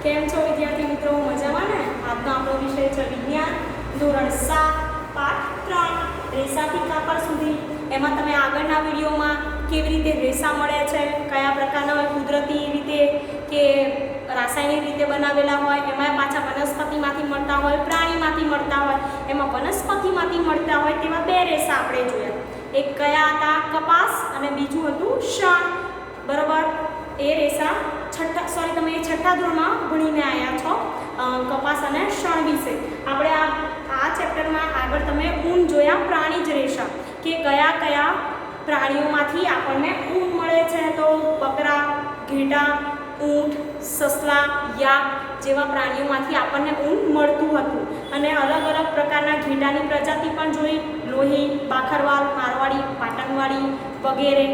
કેમ છો વિદ્યાર્થી મિત્રો? મજામાં ને? આજનો આપણો વિષય છે વિજ્ઞાન, ધોરણ 7 પાઠ 3 રેસાથી કાપડ સુધી. એમાં તમે આગળના વિડીયોમાં કેવી રીતે રેસા મળે છે, કયા પ્રકારના હોય, કુદરતી રીતે કે રાસાયણિક રીતે બનાવેલા હોય, એમાં પાછા વનસ્પતિમાંથી મળતા હોય, પ્રાણીમાંથી મળતા હોય. એમાં વનસ્પતિમાંથી મળતા હોય તેવા બે રેસા આપણે જોયા. એક કયા હતા? કપાસ, અને બીજું હતું શણ. બરોબર? એ રેસા તમે છઠ્ઠા ધોરણમાં ભણીને આવ્યા છો કપાસ અને શણ વિશે. આપણે આ ચેપ્ટરમાં આગળ તમે ઊન જોયા, પ્રાણીજ રેસા, કે કયા કયા પ્રાણીઓમાંથી આપણને ઊન મળે છે. તો બકરા, ઘેટા, ઊંટ, સસલા, યાક જેવા પ્રાણીઓમાંથી આપણને ઊન મળતું હતું. અને અલગ અલગ પ્રકારના ઘેટાની પ્રજાતિ પણ જોઈ, લોહી, બાખરવાલ, મારવાડી, પાટણવાડી વગેરે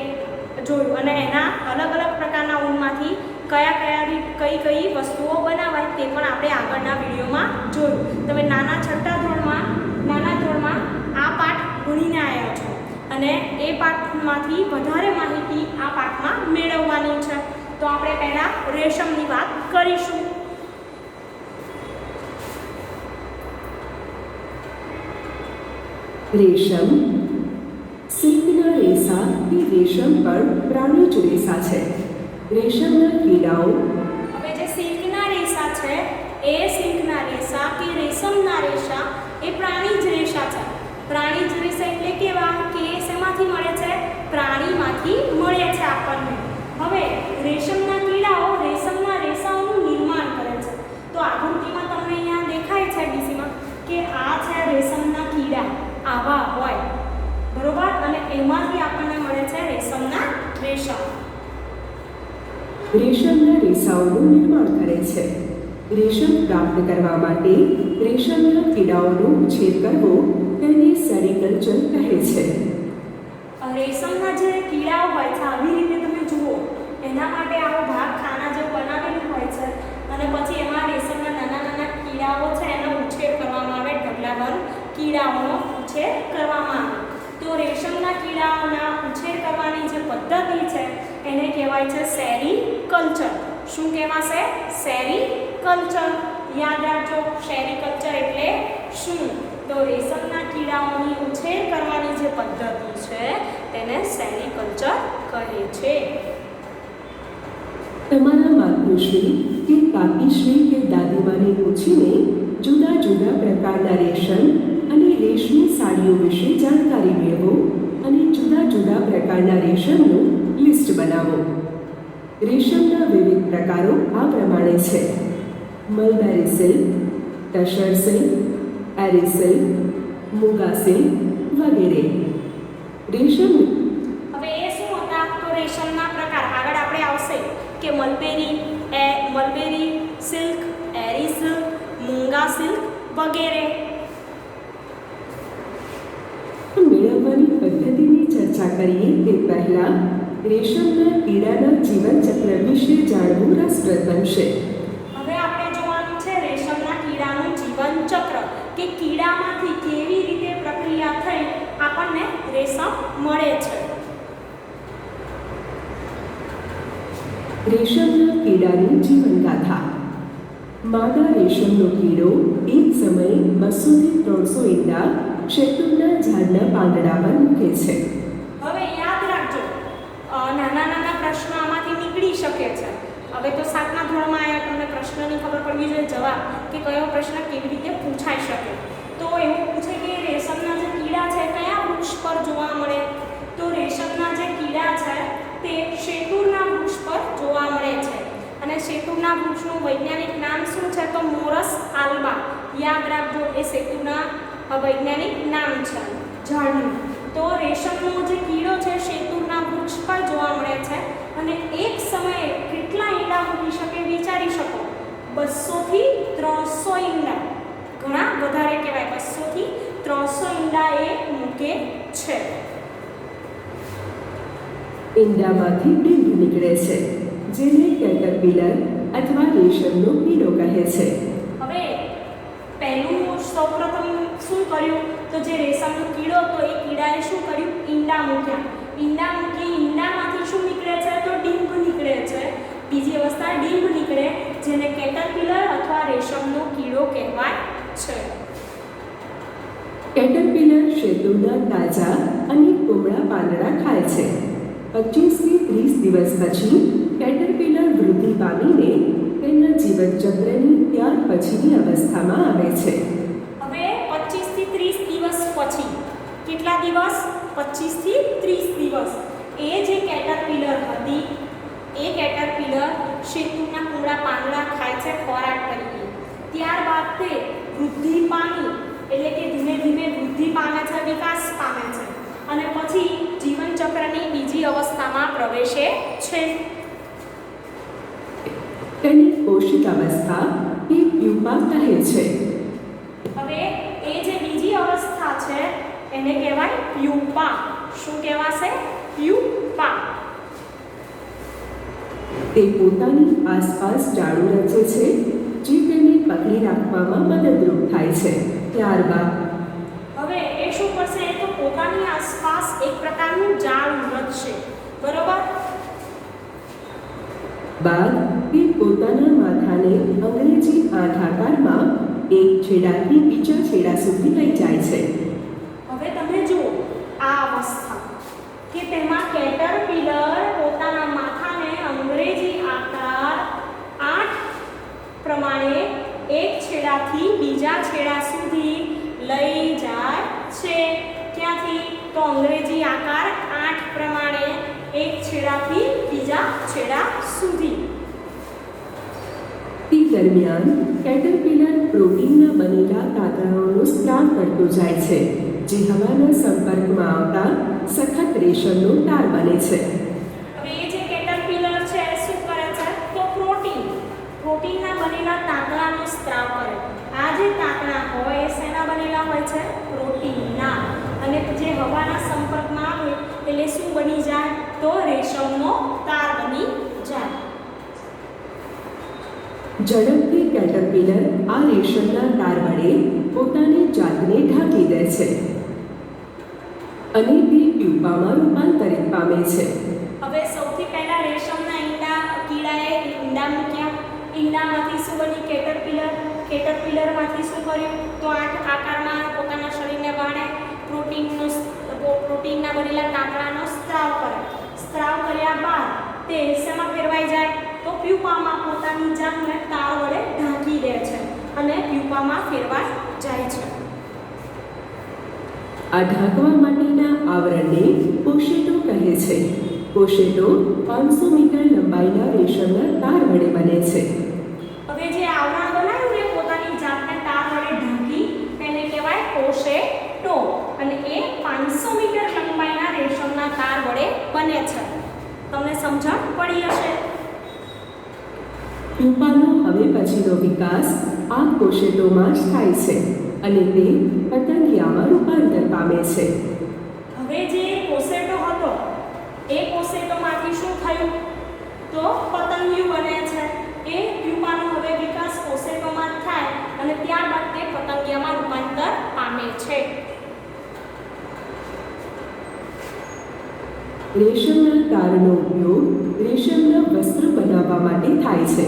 જોયું. અને એના અલગ અલગ પ્રકારના ઊનમાંથી કઈ વસ્તુઓ બનાવાય તે પણ આપણે આગળના વિડીયોમાં જોયું. તમે છઠ્ઠા ધોરણમાં આ પાઠ ભણીને આવ્યા છો અને એ પાઠમાંથી વધારે માહિતી આ પાઠમાં મેળવવાની છે. તો આપણે પહેલા રેશમની વાત કરીશું. રેશમ. સિલ્કના રેસા એ રેશમ પણ પ્રાણીજ રેસા છે. રેશમના કીડાઓ. હવે જે સિલ્કના રેસા છે એ સિલ્કના રેસા કે રેશમના રેસા એ પ્રાણીજ રેસા છે. પ્રાણીજ રેસા એટલે કેવા કે શેમાંથી મળે છે? પ્રાણીમાંથી મળે છે આપણને. હવે રેશમના કીડાઓ રેશમના રેસાઓનું નિર્માણ કરે છે. તો આકૃતિમાં તમને અહીંયા દેખાય છે ડીસીમાં કે આ છે રેશમના કીડા, આવા હોય. બરોબર? અને એમાંથી આપણને મળે છે રેશમના રેસા. રેશમના રેસાઓનું નિર્માણ કરે છે. રેશમ પ્રાપ્ત કરવા માટે રેશમના કીડાઓનો ઉછેર કરવો તેને સેરીકલ્ચર કહે છે. રેશમના જે કીડાઓ હોય છે આવી રીતે તમે જુઓ, એના માટે આવો ભાગ ખાના જેવું બનાવેલું હોય છે અને પછી એમાં રેશમના નાના નાના કીડાઓ છે એનો ઉછેર કરવામાં આવે. ઢગલાબંધ કીડાઓનો ઉછેર કરવામાં આવે. તો રેશમના કીડાઓના ઉછેર કરવાની જે પદ્ધતિ છે એને કહેવાય છે સેરીકલ્ચર. શું કહેવાશે? સેરીકલ્ચર. યાદ રાખજો, સેરીકલ્ચર એટલે શું? તો રેશમના કીડાઓની ઉછેર કરવાની જે પદ્ધતિ છે તેને સેરીકલ્ચર કહે છે. તમારા માતૃશ્રી કે કાકીશ્રી કે દાદીમાને પૂછીને જુદા જુદા પ્રકારના રેશમ અને રેશમી સાડીઓ વિશે જાણકારી મેળવો અને જુદા જુદા પ્રકારના રેશમનું લિસ્ટ બનાવો. રેશમના વિવિધ પ્રકારો આ પ્રમાણે છે: મલબેરી સિલ્ક, ટસર સિલ્ક, એરી સિલ્ક, મુગા સિલ્ક વગેરે. રેશમ. હવે એ શું હતા? તો રેશમના પ્રકાર આગળ આપણે આવશે કે મલબેરી સિલ્ક, એરી સિલ્ક, મૂંગા સિલ્ક વગેરે. મેળવવાની પદ્ધતિની ચર્ચા કરીએ તે પહેલા રેશમના કીડાના જીવનચક્ર વિશે જાણવું રસપ્રદ બનશે. હવે આપણે જોવાનું છે રેશમના કીડાનું જીવનચક્ર, કે કીડામાંથી કેવી રીતે પ્રક્રિયા થઈ આપણને રેશમ મળે છે. રેશમના કીડાની જીવનગાથા. માદા રેશમનો કીડો એક સમયે 200 થી 300 ઈંડા શેતુરના ઝાડના પાંદડા પર મૂકે છે. હવે યાદ રાખજો, નાના નાના પ્રશ્નો આમાંથી નીકળી શકે છે. હવે તો 7મા ધોરણમાં આવ્યા, તમને પ્રશ્નની ખબર પડવી જોઈએ, જવાબ કે કયો પ્રશ્ન કેવી રીતે પૂછાઈ શકે. તો એવું પૂછે કે રેશમના જે કીડા છે કયા વૃક્ષ પર જોવા મળે? તો રેશમના જે કીડા છે તે શેતુરના વૃક્ષ પર જોવા મળે છે. અને શેતુરના વૃક્ષનું વૈજ્ઞાનિક નામ શું છે? તો મોરસ આલ્બા. યાદ રાખજો, એ શેતુના વૈજ્ઞાનિક નામ છે ઝાડનું. તો રેશમનો જે કીડો છે શેતુરના વૃક્ષ પર જોવા મળે છે અને એક સમયે કેટલા ઈંડા મૂકી શકે વિચારી શકો? 200 થી 300 ઈંડા. ઘણા વધારે કહેવાય. 200 થી 300 ઈંડા એ મૂકે છે. ઈંડામાંથી ડીંગ નીકળે છે, જેને કેટરપિલર અથવા રેશમનો કીડો કહે છે. હવે પહેલું સૌપ્રથમ શું કર્યું? તો જે રેશમનો કીડો હતો એ કીડાએ શું કર્યું? ઈંડા મૂક્યા. ઈંડામાંથી શું નીકળે છે? તો ડીંગ નીકળે છે. બીજી અવસ્થા ડીંબ નીકળે, જેને કેટરપિલર અથવા રેશમનો કીડો કહેવાય છે. કેટરપિલર શેતુના તાજા અને કોમળા પાંદડા ખાય છે. 25 થી 30 દિવસ પછી કેટરપિલર વૃદ્ધિ પામીને તેના જીવનચક્રની ત્યાર પછીની અવસ્થામાં આવે છે. હવે 25 થી 30 દિવસ પછી, કેટલા દિવસ? 25 થી 30 દિવસ. એ જે કેટરપિલર હતી એ કેટરપિલર શેતુના કોમળા પાંદડા ખાય છે ખોરાક તરીકે. ત્યારબાદ તે વૃદ્ધિ પામી, એટલે કે ધીમે ધીમે વૃદ્ધિ પામે છે, વિકાસ પામે છે અને પછી જીવનચક્રની બીજી અવસ્થામાં પ્રવેશે છે. તેને પોષિત અવસ્થા કે પ્યુપા કહે છે. હવે એ જે બીજી અવસ્થા છે એને કહેવાય પ્યુપા. શું કહેવાશે? પ્યુપા. તે પોતાની આસપાસ જાળું રચે છે જે તેને પકડી રાખવામાં મદદરૂપ થાય છે. ત્યારબાદ હવે એ શું કરશે? એ તો પોતાની આસપાસ એક પ્રકારનું જાળ રચશે, બરોબર? બાદ તે પોતાના માથાને અંગ્રેજી આઠ આકારમાં એક છેડાથી બીજા છેડા સુધી લઈ જાય છે. હવે તમે જુઓ આ અવસ્થા કે તેમાં કેટરપિલર પોતાના માથાને અંગ્રેજી આકાર 8 પ્રમાણે એક છેડાથી બીજા છેડા સુધી લઈ જાય છે. ક્યાંથી? તો અંગ્રેજી આકાર 8 પ્રમાણે એક છેડાથી બીજા છેડા સુધી. તે દરમિયાન કેટરપિલર પ્રોટીનના બનેલા તાતણાઓનો સ્ત્રાવ કરતો જાય છે, જે હવાના સંપર્કમાં આવતા સખત રેશમનો તાર બને છે. હવે એ જે કેટરપિલર છે શું કરે છે? તો પ્રોટીનના બનેલા તાતણાનો સ્ત્રાવ કરે. આ જે તાતણા હોય એ શેના બનેલા હોય છે? પ્રોટીનના. અને જે હવાના સંપર્કમાં આવે એટલે શું બની જાય? તો રેશમનો તાર બની જાય. ઝડપથી કેટરપિલર આ રેશમના તાર વડે પોતાની જાતને ઢાંકી દે છે અને તે પ્યુપામાં રૂપાંતરિત પામે છે. હવે સૌથી પહેલા રેશમના કીડાએ ઈંડા મૂક્યા. ઈંડામાંથી શું બની? કેટરપિલર. કેટરપિલરમાંથી શું કર્યું? તો 8 આકારમાં પોતાના શરીરને બાણે પ્રોટીનના બનેલા તાતણાનો સ્ત્રાવ કરે. સ્ત્રાવ કર્યા બાદ તે શેમાં ફેરવાઈ જાય? તો પ્યુપામાં પોતાની જાતને તાર વડે ઢાંકી દે છે અને પ્યુપામાં ફેરવાઈ જાય છે. આ ઢાંકવા માટેના આવરણને પોશેટો કહે છે. પોશેટો 500 મીટર લંબાઈના રેશમના તાર વડે બને છે. હવે જે આવરણ બનાવ્યું ને પોતાની જાતને તાર વડે ઢાંકી, તેને કહેવાય પોશેટો અને એ 500 મીટર લંબાઈના રેશમના તાર વડે બને છે. તમને સમજણ પડી હશે? પ્યુપાનો હવે પછીનો વિકાસ આ પોશેટોમાં જ થાય છે અને તે પતંગિયામાં રૂપાંતર પામે છે. હવે જે પોશેટો હતો એ પોશેટોમાંથી શું થયું? તો પતંગિયું બને છે. એ પ્યુપાનો હવે વિકાસ પોશેટોમાં થાય અને ત્યારબાદ તે પતંગિયામાં રૂપાંતર પામે છે. રેશમના તારનો ઉપયોગ રેશમના વસ્ત્ર બનાવવા માટે થાય છે.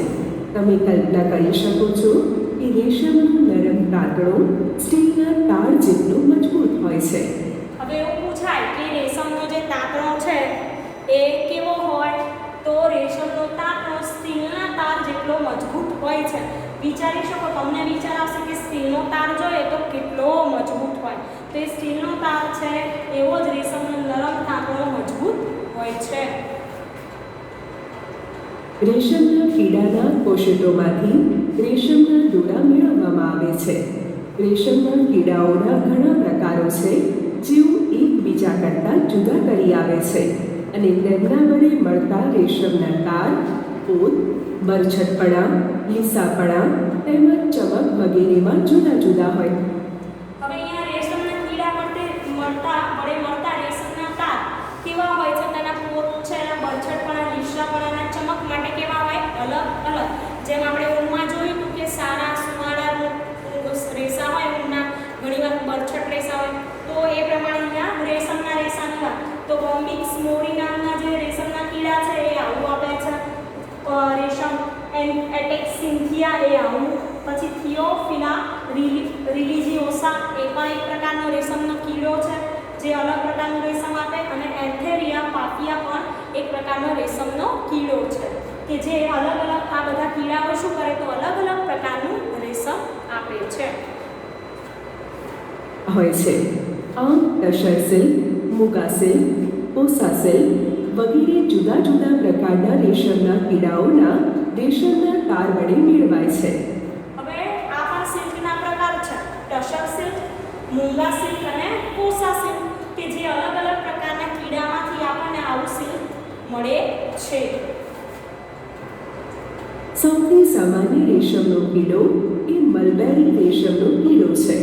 તમે કલ્પના કરી શકો છો કે રેશમનું નરમ તાતણું સ્ટીલના તાર જેટલું મજબૂત હોય છે. હવે એવું પૂછાય કે રેશમનો જે તાતણો છે એ કેવો હોય? તો રેશમનો તાતણો સ્ટીલના તાર જેટલો મજબૂત હોય છે. વિચારી શકો, તમને વિચાર આવશે કે સ્ટીલનો તાર જોઈએ તો કેટલો મજબૂત હોય. તો એ સ્ટીલનો તાર છે એવો જ રેશમનો નરમ તાતણો મજબૂત હોય છે. રેશમના કીડાના કોષોમાંથી રેશમના દોરા મેળવવામાં આવે છે. રેશમના કીડાઓના ઘણા પ્રકારો છે જેઓ એકબીજા કરતાં જુદા કરી આવે છે અને તેમના વડે મળતા રેશમના તાર, પોત, બરછટપણા, લીસાપણા તેમજ ચમક વગેરેમાં જુદા જુદા હોય. હવે અહીંયા રેશમના કીડા મળતા રેશમના તાર કેવા હોય છે? તેના પોત છે, બરછટપણા, લીસાપણાના ચમક માટે કેવા હોય? અલગ અલગ. જેમ આપણે ઊનમાં જોયું હતું કે સારા સુવાળા રેસા હોય ઊનના, ઘણીવાર બરછટ રેસા હોય, તો એ પ્રમાણે અહીંયા રેશમના રેસાની વાત. તો બોમ્બિક્સ મોરી નામના જે રેશમના કીડા છે એ આવું આપે છે. સિન્થિયા એ આવું, પછી થિયોફિલા રિલિજિયોસા એ પણ એક પ્રકારનો રેશમનો કીડો છે જે અલગ પ્રકારનું રેશમ આપે, અને એન્થેરિયા પાપિયા પણ એક પ્રકારનો રેશમનો કીડો છે કે જે અલગ અલગ આ બધા કીડાઓ શું કરે તો અલગ અલગ પ્રકારનું રેશમ આપે છે. હોય છે. આમ tussar silk, muga silk, kosa silk વગેરે જુદા જુદા પ્રકારના રેશમના કીડાઓના રેશમના તાર વડે મેળવાય છે. હવે આ પણ સિલ્કના પ્રકાર છે. ટસર સિલ્ક, મૂંગા સિલ્ક અને કોસા સિલ્ક કે જે અલગ અલગ પ્રકારના કીડામાંથી આપણને આવું સિલ્ક મળે છે. સૌથી સામાન્ય રેશમનો કીડો એ મલબેરી રેશમનો કીડો છે.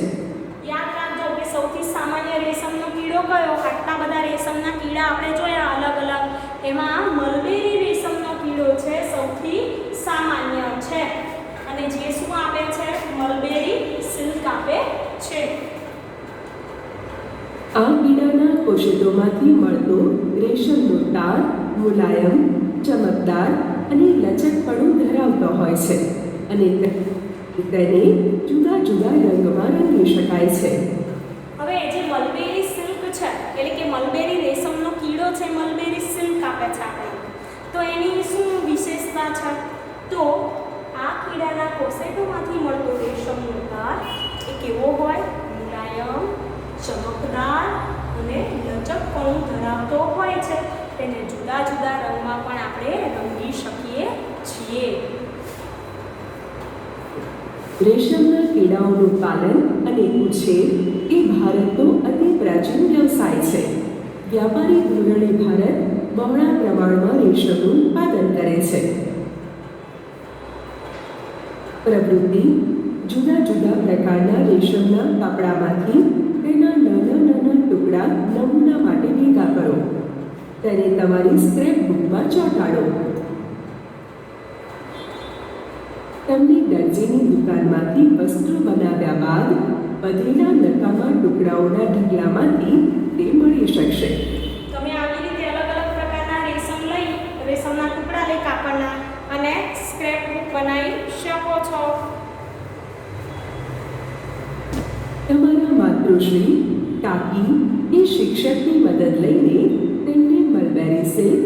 યાદ રાખજો કે સૌથી સામાન્ય રેશમનો કીડો કયો? આટલા બધા રેશમના કીડા આપણે જોયા અલગ અલગ, એમાં મલબેરી રેશમનો કીડો છે સૌથી સામાન્ય છે, અને જે શું આપે છે? મલબેરી સિલ્ક આપે છે. આ કીડાના કોષિતોમાંથી મળતો રેશમનો તાર મુલાયમ, ચમકદાર અને લચકપણું ધરાવતો હોય છે, અને તેને જુદા જુદા રંગમાં રંગી શકાય છે. હવે જે મલબેરી સિલ્ક છે એટલે કે મલબેરી રેશમનો કીડો છે, મલબેરી સિલ્ક આપે છે આપણે, તો એની શું વિશેષતા છે? તો આ કીડાના કોષેટોમાંથી મળતો રેશમનો તાર એ કેવો હોય? મુલાયમ, ચમકદાર અને લચકપણું ધરાવતો હોય છે. તેને જુદા જુદા રંગમાં પણ આપણે રંગી શકીએ છીએ. રેશમના કીડાઓનું પાલન અને ઉછેર એ ભારતનો અતિ પ્રાચીન વ્યવસાય છે. વ્યાપારી ધોરણે ભારત બહોળા પ્રમાણમાં રેશમનું ઉત્પાદન કરે છે. પ્રવૃત્તિ: જુદા જુદા પ્રકારના રેશમના કપડામાંથી તેના નાના નાના ટુકડા નમૂના માટે ભેગા કરો. તેને તમારી સ્ક્રેપ બુકમાં ચોંટાડો. તમને દરજીની દુકાનમાંથી વસ્ત્રો બનાવ્યા બાદ વધેલા નકામા ટુકડાઓના ઢગલામાંથી તે મળી શકશે. તમે આવી રીતે અલગ અલગ પ્રકારના રેશમના ટુકડા લઈ કાપડના અને સ્ક્રેપ બુક બનાવી શકો છો. તમારા માતૃશ્રી, કાકી કે શિક્ષકની મદદ લઈને તેમને મલબેરી સિલ્ક,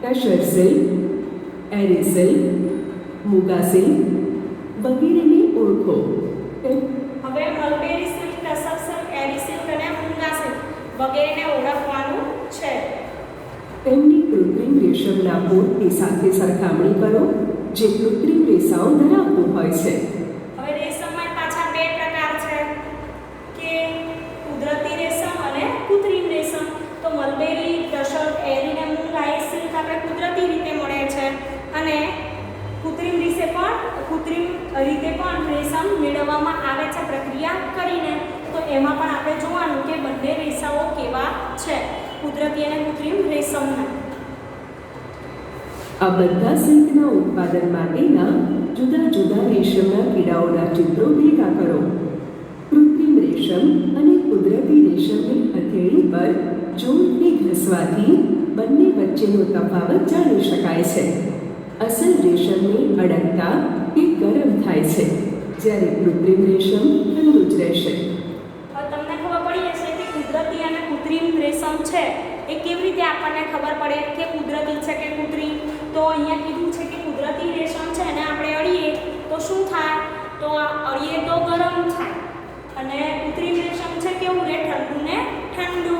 ટસર સિલ્ક, એરી સિલ્ક, મુગા સિલ્ક વગેરેને ઓળખો. હવે મલબેરી સિલ્ક, ટસર સિલ્ક, એરી સિલ્ક અને મૂંગા સિલ્ક વગેરેને ઓળખવાનું છે. તેમની કૃત્રિમ રેશમના પોતની સાથે સરખામણી કરો જે કૃત્રિમ રેસાઓ ધરાવતું હોય છે. હવે રેશમમાં પાછા બે પ્રકાર છે કે કુદરતી રેશમ અને કૃત્રિમ રેશમ. તો મલબેરી, ટસર, એરી અને મૂંગા એ સિલ્ક આપણે કુદરતી રીતે મળે છે, અને કૃત્રિમ રીતે પણ રેશમ મેળવવામાં આવે છે પ્રક્રિયા કરીને. તો એમાં પણ આપણે જોવાનું કે બંને રેસાઓ કેવા છે, કુદરતી અને કૃત્રિમ રેશમના. આ બધા સિલ્કના ઉત્પાદન માટેના જુદા જુદા રેશમના કીડાઓના ચિત્રો ભેગા કરો. કૃત્રિમ રેશમ અને કુદરતી રેશમની હથેળી પર જોડથી ઘસવાથી બંને વચ્ચેનો તફાવત જાણી શકાય છે. અસલ રેશમને અડકતા કે ગરમ થાય છે, જ્યારે કૃત્રિમ રેશમ ઠંડુ જ રહેશે. તમને ખબર પડી હશે કે કુદરતી અને કૃત્રિમ રેશમ છે એ કેવી રીતે આપણને ખબર પડે કે કુદરતી છે કે કૃત્રિમ? તો અહીંયા કીધું છે કે કુદરતી રેશમ છે એને આપણે અડીએ તો શું થાય? તો અડીએ તો ગરમ થાય, અને કૃત્રિમ રેશમ છે કેવું રહે? ઠંડુ ને ઠંડુ.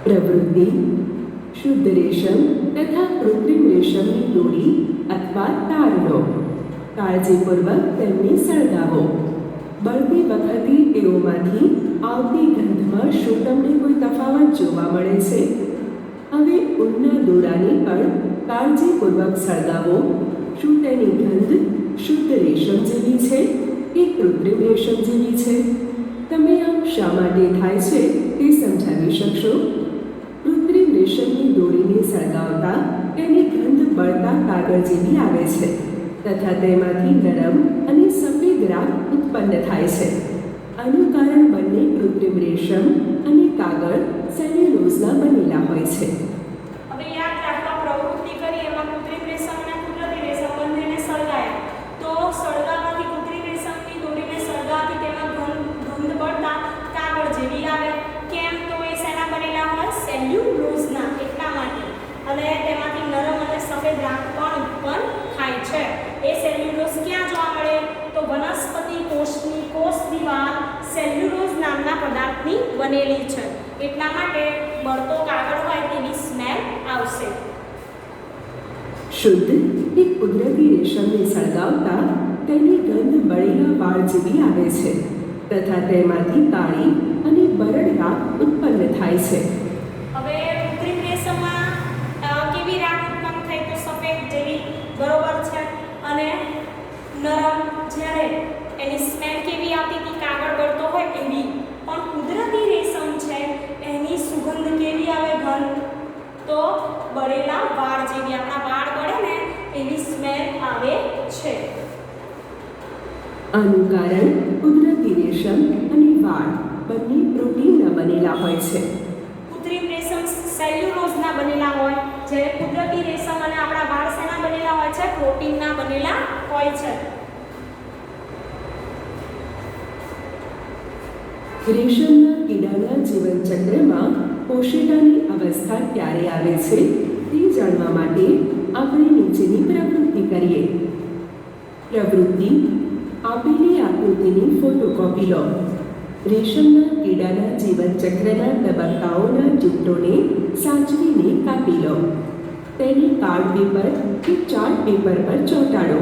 પ્રવૃત્તિ: શુદ્ધ રેશમ તથા કૃત્રિમ રેશમની દોરી અથવા તાર લો. કાળજીપૂર્વક તેમને સળગાવો. બળતી વખતે તેઓમાંથી આવતી ગંધમાં શું તમને કોઈ તફાવત જોવા મળે છે? હવે ઊનના દોરાને પણ કાળજીપૂર્વક સળગાવો. શું તેની ગંધ શુદ્ધ રેશમ જેવી છે કે કૃત્રિમ રેશમ જેવી છે? તમે આમ શા માટે થાય છે તે સમજાવી શકશો? કૃત્રિમ રેશમની દોરીને સળગાવતા તેની ગંધ બળતા કાગળ જેવી આવે છે, તથા તેમાંથી નરમ અને સફેદ રાખ ઉત્પન્ન થાય છે. આનું કારણ બંને કૃત્રિમ રેશમ અને કાગળ સેલ્યુલોઝના બનેલા હોય છે. હવે યાદ રાખવા પ્રવૃત્તિ તેમાં કૃત્રિમ રેશમ અને કુદરતી રેશમ બંનેને સળગાયા. તો સળગાવવાથી કૃત્રિમ રેશમની દોરીને સળગાવવાથી તેમાં ગંધ પડતા કાગળ જેવી આવે. કેમ? તો એ શેના બનેલા હોય? સેલ્યુલોઝના. એટલા માટે. અને તેમાંથી નરમ અને સફેદ રાખ પણ ઉત્પન્ન થાય છે. એ સેલ્યુલોઝ ક્યાં જોવા મળે? તો વનસ્પતિ કોષની કોષ દિવાલ સેલ્યુલોઝ નામના પદાર્થની બનેલી છે. એટલા માટે બળતો કાગળ હોય તેની સ્મેલ આવશે. શુદ્ધ કે કુદરતી રેશમને સળગાવતા તેની ગંધ બળેલા વાળ જેવી આવે છે તથા તેમાંથી કાળી અને બરડ રાખ ઉત્પન્ન થાય છે. હવે કૃત્રિમ રેશમમાં કેવી રાખ ઉત્પન્ન થાય? તો સફેદ જેવી. બરોબર છે. અને નરમ. જ્યારે એની સ્મેલ કેવી આવતી હતી? કાગળ બળતો હોય એવી. પણ કુદરતી રેશમ છે એની સુગંધ કેવી આવે? ગંધ તો બળેલા વાળ જેવી. આપણા વાળ બળે ને એવી સ્મેલ આવે છે. આનું કારણ કુદરતી રેશમ અને વાળ બંને પ્રોટીનના બનેલા હોય છે. કૃત્રિમ રેશમ સેલ્યુલોઝના બનેલા હોય, જ્યારે કુદરતી રેશમ અને આપણા વાળ શેના બનેલા હોય છે? પ્રોટીનના બનેલા હોય છે. રેશમના કીડાના જીવનચક્રમાં કોશિકાની અવસ્થા ક્યારે આવે છે તે જાણવા માટે આપણે નીચેની પ્રવૃત્તિ કરીએ. પ્રવૃત્તિ: આપેલી આકૃતિની ફોટોકોપી લો. રેશમના કીડાના જીવનચક્રના તબક્કાઓના ચિત્રોને સાચવીને કાપી લો. તેને કાર્ડ પેપર કે ચાર્ટ પેપર પર ચોંટાડો.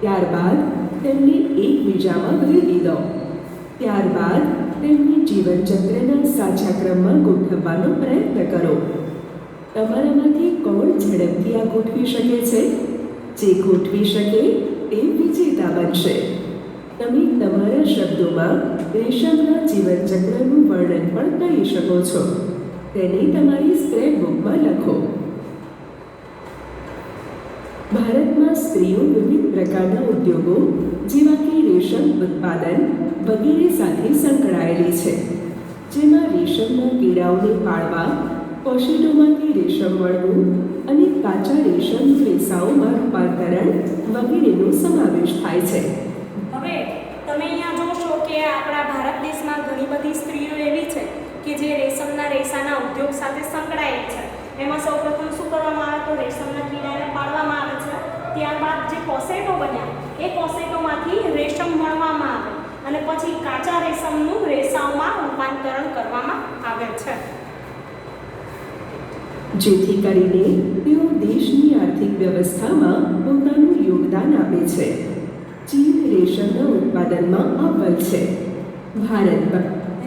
ત્યારબાદ તેમને એકબીજામાં ભેદી દો. ત્યારબાદ તેમને જીવનચક્રના સાચા ક્રમમાં ગોઠવવાનો પ્રયત્ન કરો. તમારામાંથી કોણ ઝડપથી આ ગોઠવી શકે છે? જે ગોઠવી શકે તે વિજેતા બનશે. તમે તમારા શબ્દોમાં રેશમના જીવનચક્રનું વર્ણન પણ કરી શકો છો. તેને તમારી સ્ક્રેપબુકમાં લખો. ભારતમાં સ્ત્રીઓ વિવિધ પ્રકારના ઉદ્યોગો જેવા કે રેશમ ઉત્પાદન વગેરે સાથે સંકળાયેલી છે, જેમાં રેશમના કીડાઓને પાળવા, કોશિકાઓમાંથી રેશમ મળવું અને કાચા રેશમનું રેસાઓમાં રૂપાંતરણ વગેરેનો સમાવેશ થાય છે. હવે તમે અહીંયા જોશો કે આપણા ભારત દેશમાં ઘણી બધી સ્ત્રીઓ એવી છે કે જે રેશમના રેસાના ઉદ્યોગ સાથે સંકળાયેલ છે. એમાં સૌપ્રથમ શું કરવામાં આવે? તો રેશમના કીડાને પાળવામાં આવે છે. ત્યારબાદ જે કોસેટો બન્યા એ કોસેટોમાંથી રેશમ વણવામાં આવે અને પછી કાચા રેશમનું રેસાઓમાં રૂપાંતરણ કરવામાં આવે છે, જેથી કરીને તેઓ દેશની આર્થિક વ્યવસ્થામાં પોતાનું યોગદાન આપે છે. ચીન રેશમના ઉત્પાદનમાં અવ્વલ છે. ભારત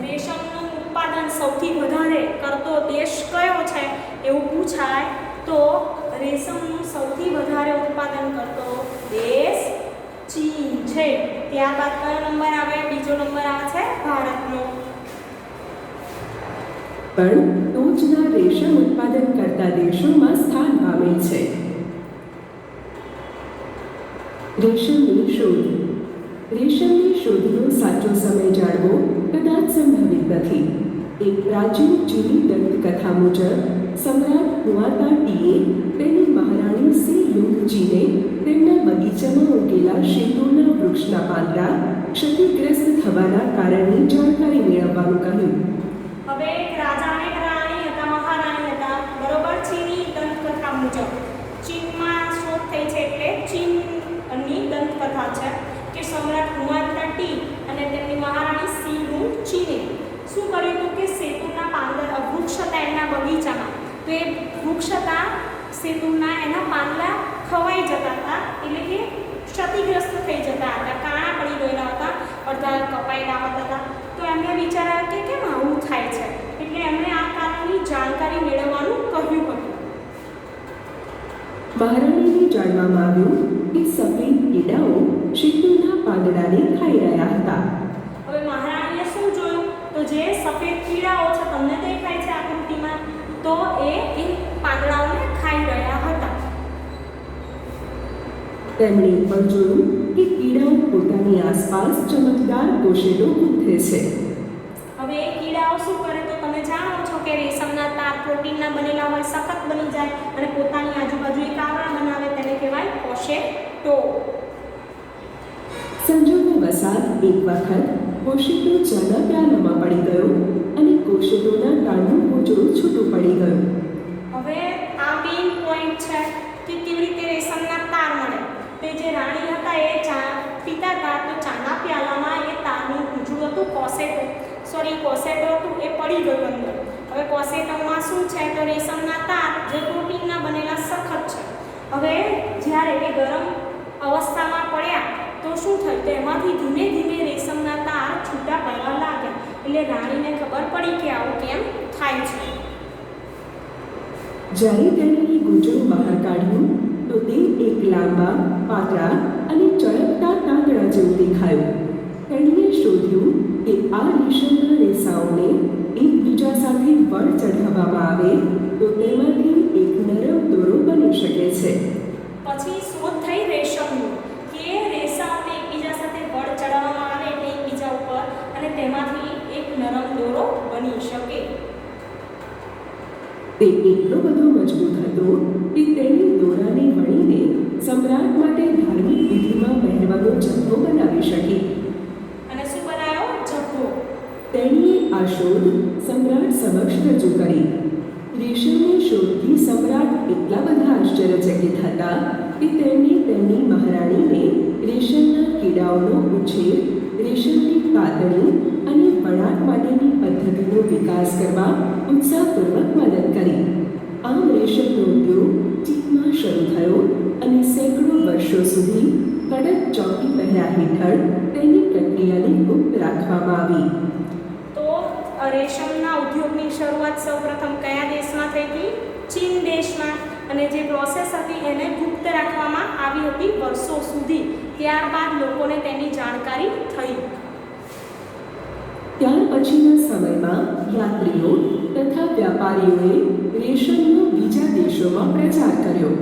રેશમનું ઉત્પાદન સૌથી વધારે કરતો દેશ કયો છે એવું પૂછાય તો રેશમનું સૌથી વધારે ઉત્પાદન કરતો દેશ ચીન છે. ત્યારબાદ કયો નંબર આવે? બીજો નંબર આવે છે ભારતનો. પણ ટોચના રેશમ ઉત્પાદન કરતા દેશોમાં સ્થાન પામેલ છે. રેશમની શોધ. રેશમની શોધનો સાચો સમય જાણવો કદાચ સંભવિત નથી. એક પ્રાચીન ચીની દંતકથા મુજબ સમ્રાટ હુઆતા ટીએ તેની મહારાણી સે યુંગજીને તેમના બગીચામાં ઉગેલા શેતુરના વૃક્ષના પાંદડા ક્ષતિગ્રસ્ત થવાના કારણની જાણકારી મેળવવાનું કહ્યું. હવે એક રાજા અને એક રાણી હતા, મહારાણી હતા. બરોબર. ચીની દંતકથા મુજબ ચીનમાં શોધ થઈ છે એટલે ચીનની દંતકથા છે કે સમ્રાટ હુઆતા ટી અને તેમની મહારાણી સી યુંગજીને શું કર્યું હતું કે સેતુના પાંદડા વૃક્ષ હતા એના બગીચામાં. તો એ વૃક્ષ હતા સેતુના, એના પાંદડા ખવાઈ જતા હતા, એટલે કે ક્ષતિગ્રસ્ત થઈ જતા હતા, કાણા પડી ગયેલા હતા, અડધા કપાયેલા હતા. તો એમને વિચાર આવ્યો કે કેમ આવું થાય છે, એટલે એમણે આ કારણની જાણકારી મેળવવાનું કહ્યું હતું. મહારાણીને જાણવામાં આવ્યું કે સફેદ કીડાઓ શેતુના પાંદડાને ખાઈ રહ્યા હતા. હવે મહારાણીએ શું જોયું? તો જે સફેદ કીડાઓ છે તમને દેખાય છે આકૃતિમાં, તો એ પાંદડાઓને ખાઈ રહ્યા હતા. તેમણે પણ જોયું કે કીડાઓ પોતાની આસપાસ ચમકદાર કોશેટો ગૂંથે છે. હવે એ કીડાઓ શું કરે? તો તમે જાણો છો કે રેશમના તાર પ્રોટીનના બનેલા હોય, સખત બની જાય અને પોતાની આજુબાજુ એક આવરણ બનાવે, તેને કહેવાય કોશેટો. સંજોગવશાત એક વખત કોશેટો ચાના પ્યાલામાં પડી ગયો અને કોશેટોના કાનનું પૂંછડું છૂટું પડી ગયું. હવે આ મેઇન પોઈન્ટ છે કે કેવી રીતે રેશમના તાર મળે. તે જે રાણી હતા એ ચા પીતા હતા, તો ચાના પ્યાલામાં એ તારનું પૂંછડું હતું, કોશેટો હતું, એ પડી ગયું અંદર. હવે કોશેટોમાં શું છે, તો રેશમના તાર જે પ્રોટીનના બનેલા સખત છે. હવે જ્યારે એ ગરમ અવસ્થામાં પડ્યા તો શું થયું, તો એમાંથી ધીમે ધીમે રેશમના તાર છૂટા પડવા લાગ્યા. એટલે રાણીને ખબર પડી કે આવું કેમ થાય છે. જ્યારે તેણે એ ગૂંચળું બહાર કાઢ્યું તો તે એક લાંબા, પાતળા અને ચળકતા તાંતણા જેવું દેખાયું. તેણીએ શોધ્યું કે આ રેશમના રેસાઓને એકબીજા સાથે વળ ચઢાવવામાં આવે તો તેમાંથી એક નરમ દોરો બની શકે છે. પછી શોધ થઈ રેશમની, કે રેસાઓને એકબીજા સાથે વળ ચડાવવામાં આવે એટલે એકબીજા ઉપર, અને તેમાંથી એક નરમ દોરો બની શકે. તે એટલો બધો મજબૂત હતો કે તેણે દોરાની વણીને સમ્રાટ માટે ધાર્મિક વિધિમાં પહેરવાનો જથ્થો બનાવી શકી. અને શું બનાવ્યો? જથ્થો. તેણીએ આ શોધ સમ્રાટ સમક્ષ રજૂ કરી. રેશમની શોધથી સમ્રાટ એટલા બધા આશ્ચર્યચકિત હતા કે તેમણે તેમની મહારાણીને રેશમના કીડાઓનો ઉછેર, રેશમની કાતણી અને વણાટ માટેની પદ્ધતિનો વિકાસ કરવા ઉત્સાહપૂર્વક મદદ કરી. આમ રેશમનો ઉદ્યોગ ચીનમાં શરૂ થયો અને સેંકડો વર્ષો સુધી કડક ચોકી પહેરા હેઠળ તેની પ્રક્રિયાને ગુપ્ત રાખવામાં આવી. તો રેશમના ઉદ્યોગની શરૂઆત સૌપ્રથમ કયા દેશમાં થઈ હતી? ચીન દેશમાં. અને જે પ્રોસેસ હતી એને ગુપ્ત રાખવામાં આવી હતી વર્ષો સુધી. ત્યારબાદ લોકોને તેની જાણકારી થઈ. ત્યાર પછીના સમયમાં યાત્રીઓ તથા વ્યાપારીઓએ રેશમનો બીજા દેશોમાં પ્રચાર કર્યો.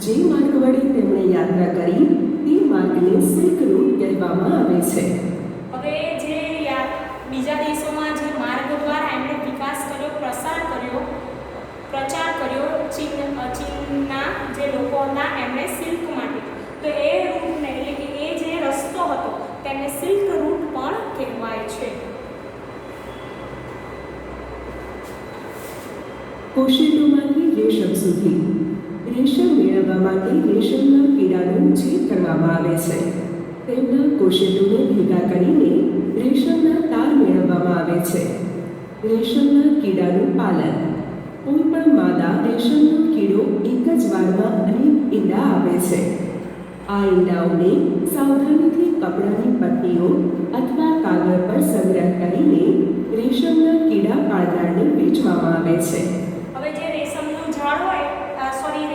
જે માર્ગ વડે તેમણે યાત્રા કરી તે માર્ગને સિલ્ક રૂટ કહેવામાં આવે છે. હવે જે બીજા દેશોમાં જે માર્ગ દ્વારા એમણે વિકાસ કર્યો, પ્રચાર કર્યો ચીનના જે લોકો હતા એમણે સિલ્ક માટે, તો એ રૂટને એટલે કે એ જે રસ્તો હતો તેને સિલ્ક રૂટ પણ કહેવાય છે. કોશેટોમાંથી રેશમ સુધી. રેશમ મેળવવા માટે રેશમના કીડાનો ઉછેર કરવામાં આવે છે. તેમના કોશેટોને ભેગા કરીને રેશમના તાર મેળવવામાં આવે છે. રેશમના કીડાનું પાલન. કોઈ પણ માદા રેશમનો કીડો એક જ વારમાં અનેક ઈંડા આપે છે. આ ઈંડાઓને સાવધાનીથી કપડાની પટ્ટીઓ અથવા કાગળ પર સંગ્રહ કરીને રેશમના કીડા પાળનારને વેચવામાં આવે છે. હવે જે રેશમનું ઝાડ હોય,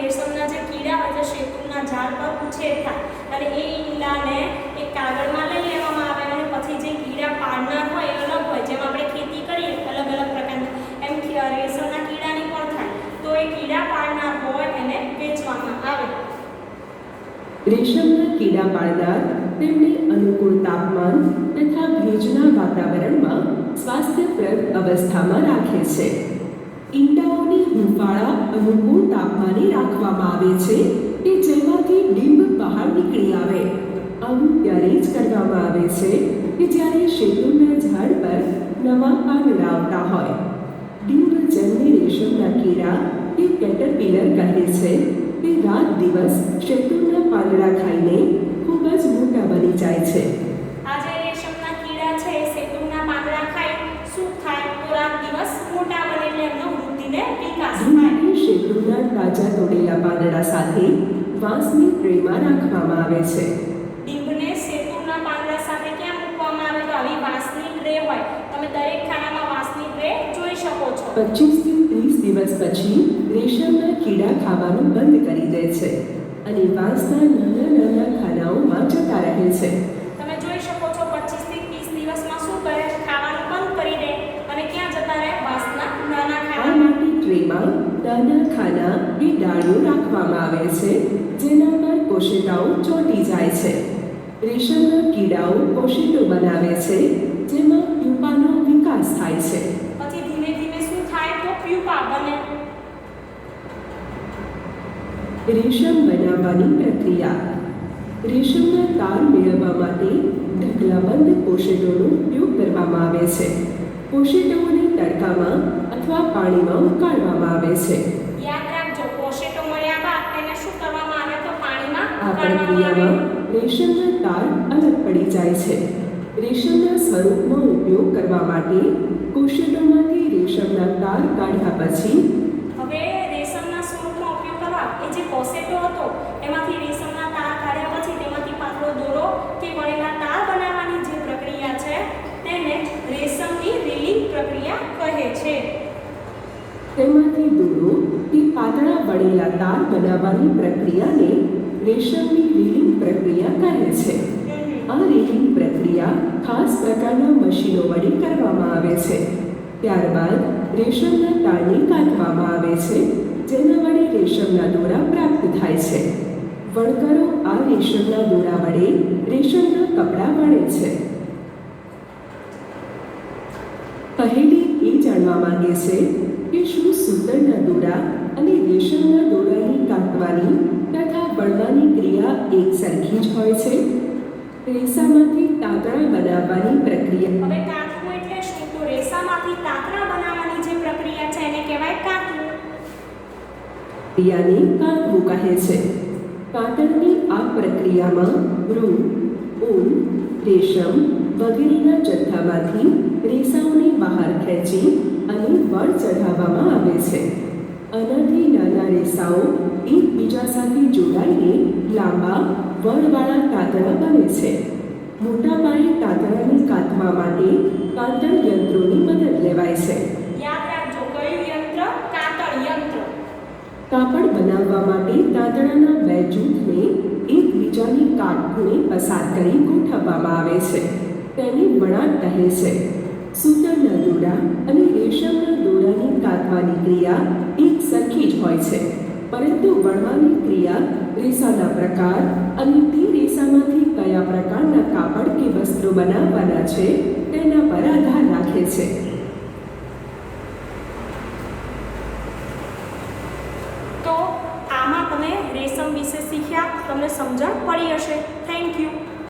રેશમના જે કીડા હોય, જે શેતુના ઝાડ પર ઉછેર થાય અને એ ઈંડાને એક કાગળમાં લઈ લેવામાં આવે અને પછી જે કીડા પાડનાર હોય એ અલગ હોય. જેમ આપણે ખેતી કરીએ અલગ અલગ પ્રકારની, એમ રેશમના કીડાની પણ થાય. તો એ કીડા પાડનાર હોય એને વેચવામાં આવે. રેશમના કીડા પાળનાર તેમને અનુકૂળ તાપમાન તથા ભેજના વાતાવરણમાં સ્વાસ્થ્યપ્રદ અવસ્થામાં રાખે છે. ઈંડાઓને હૂંફાળા અનુકૂળ તાપમાને રાખવામાં આવે છે કે જેમાંથી ડીંબ બહાર નીકળી આવે. આવું ત્યારે જ કરવામાં આવે છે કે જ્યારે શેતુના ઝાડ પર નવા પાંદડા આવતા હોય. ડીંબજન્ય રેશમના કીડા કે કેટરપિલર કહે છે તે રાત દિવસ શેતુના પાંદડા ખાઈને ખૂબ જ મોટા બની જાય છે. આ જે રેશમના કીડા છે એ શેતુના પાંદડા ખાઈ શું થાય, તો રાત દિવસ મોટા બને એટલે એમનો વૃદ્ધિને વિકાસ થાય. શેતુના તાજા તોડેલા પાંદડા સાથે વાંસની ટ્રેમાં રાખવામાં આવે છે. ડીંબને શેતુના પાંદડા સાથે ક્યાં મૂકવામાં આવે? તો આવી વાંસની ટ્રે હોય. તમે દરેક ખાનામાં વાંસની ટ્રે જોઈ શકો છો. 25 થી 30 દિવસ પછી રેશમના કીડા ખાવાનું બંધ કરી દે છે અને વાંસના નાના નાના ખાનાઓમાં જતા રહે છે. તમે જોઈ શકો છો 25 થી 30 દિવસમાં શું કરે? ખાવાનું બંધ કરી દે અને ક્યાં જતા રહે? વાંસના નાના ખાનામાં. ટ્રેમાં નાના ખાના કે ડાળીઓ રાખવામાં આવે છે જેના પર કોશેટાઓ ચોંટી જાય છે. રેશમના કીડાઓ કોશેટો બનાવે છે જેમાં પ્યુપાનો વિકાસ થાય છે. પછી ધીમે ધીમે શું થાય? તો બને? રેશમ બનાવવાની પ્રક્રિયા. રેશમના તાર મેળવવા માટે ઢગલાબંધ કોશેટોનો ઉપયોગ કરવામાં આવે છે. કોશેટોને તડકામાં અથવા પાણીમાં ઉકાળવામાં આવે છે. યાદ રાખજો, કોશેટો મળ્યા બાદ તેને શું કરવામાં આવે? તો પાણીમાં આ ઉકાળવામાં પ્રક્રિયામાં આવે. રેશમના તાર અલગ પડી જાય છે. રેશમના સ્વરૂપનો ઉપયોગ કરવા માટે કોશેટોમાંથી રેશમના તાર કાઢ્યા પછી હવે રેશમના સ્વરૂપનો ઉપયોગ કરવા એ જે કોશેટો હતો એમાંથી રેશમના તાર કાઢ્યા પછી તેમાંથી પાતળો દોરો કે વણેલા તાર બનાવવાની જે પ્રક્રિયા છે તેને રેશમની રીલિંગ પ્રક્રિયા કહે છે. તેમાંથી દોરો કે પાતળા વળેલા તાર બનાવવાની પ્રક્રિયાને રેશમની રીલિંગ પ્રક્રિયા કહે છે. આ રીલિંગ પ્રક્રિયા ખાસ પ્રકારના મશીનો વડે કરવામાં આવે છે. ત્યારબાદ રેશમના તારને કાતવામાં આવે છે, જેના વડે રેશમના દોરા પ્રાપ્ત થાય છે. વણકરો આ રેશમના દોરા વડે રેશમના કપડાં વણે છે. પહેલી એ જાણવા માંગે છે કે શું સૂતરના દોરા અને રેશમના દોરાની કાતવાની તથા વણવાની ક્રિયા એક સરખી જ હોય છે? રેસામાંથી તાંતણા બનાવવાની પ્રક્રિયા. હવે કાતવું એટલે શું? તો રેસામાંથી તાંતણા બનાવવાની જે પ્રક્રિયા છે એને કહેવાય કાતવું. ક્રિયાને કાતવું કહે છે. કાતરની આ પ્રક્રિયામાં રૂ, ઊન, રેશમ વગેરેના જથ્થામાંથી રેસાઓને બહાર ખેંચી અને વળ ચઢાવવામાં આવે છે. આનાથી નાના રેસાઓ એકબીજા સાથે જોડાઈને લાંબા વળવાળા તાંતણા બને છે. મોટા પાયે તાંતણાને કાતવા માટે કાતર યંત્રોની મદદ લેવાય છે. યાદ રાખજો, કયું યંત્ર? કાતર યંત્ર. કાપડ બનાવવા માટે તાંતણાના બે જૂથને એકબીજાની કાટખૂણે પસાર કરી ગોઠવવામાં આવે છે. તેને વણાટ કહે છે. સૂતરના દોરા અને રેશમના દોરાની કાતવાની ક્રિયા એક સરખી જ હોય છે, પરંતુ વણવાની ક્રિયા રેસાના પ્રકાર અને તે રેસામાંથી કયા પ્રકારના કાપડ કે વસ્ત્રો બનાવવાના છે તેના પર આધાર રાખે છે. તો આમાં તમે રેશમ વિશે શીખ્યા, તમને સમજણ પડી હશે. Thank you.